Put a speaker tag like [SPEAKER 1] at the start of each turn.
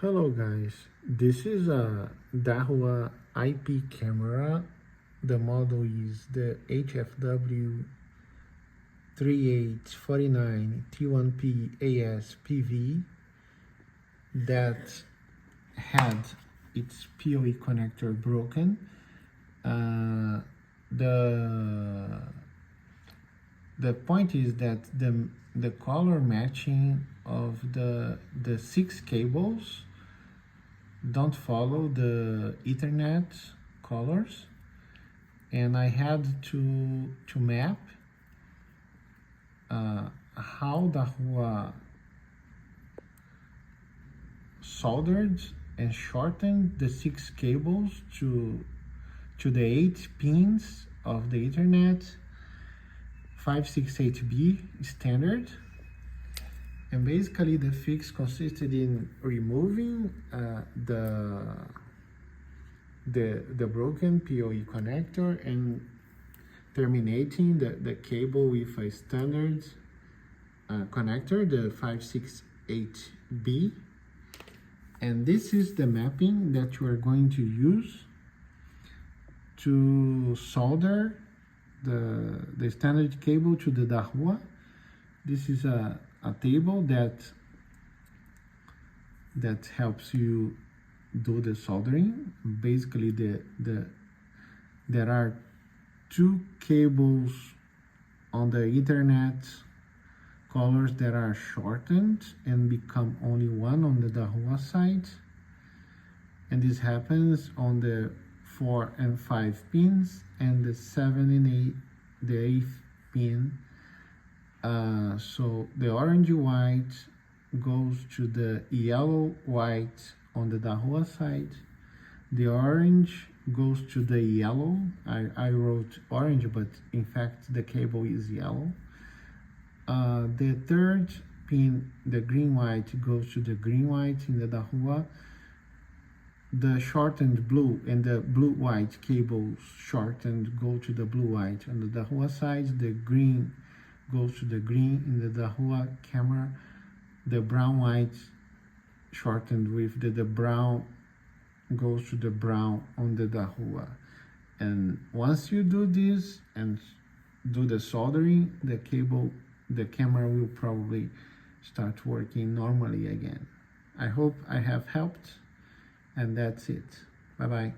[SPEAKER 1] Hello guys, this is a Dahua IP camera. The model is the HFW3849T1P-AS-PV that had its POE connector broken. The point is that the color matching of the 6 cables don't follow the Ethernet colors, and I had to map how Dahua soldered and shortened the 6 cables to the 8 pins of the Ethernet 568B standard. And basically the fix consisted in removing the broken POE connector and terminating the cable with a standard connector, the 568B. And this is the mapping that you are going to use to solder the standard cable to the Dahua. This is a table that helps you do the soldering. Basically, there are 2 cables on the Ethernet colors that are shortened and become only one on the Dahua side, and this happens on the 4 and 5 pins and the 7 and 8, the 8th pin. So the orange white goes to the yellow white on the Dahua side. The orange goes to the yellow. I wrote orange, but in fact the cable is yellow. The 3rd pin, the green white, goes to the green white in the Dahua. The shortened blue and the blue white cables shortened go to the blue white on the Dahua side. The green goes to the green in the Dahua camera. The brown white shortened with the brown goes to the brown on the Dahua. And once you do this and do the soldering, the camera will probably start working normally again. I hope I have helped, and that's it. Bye bye.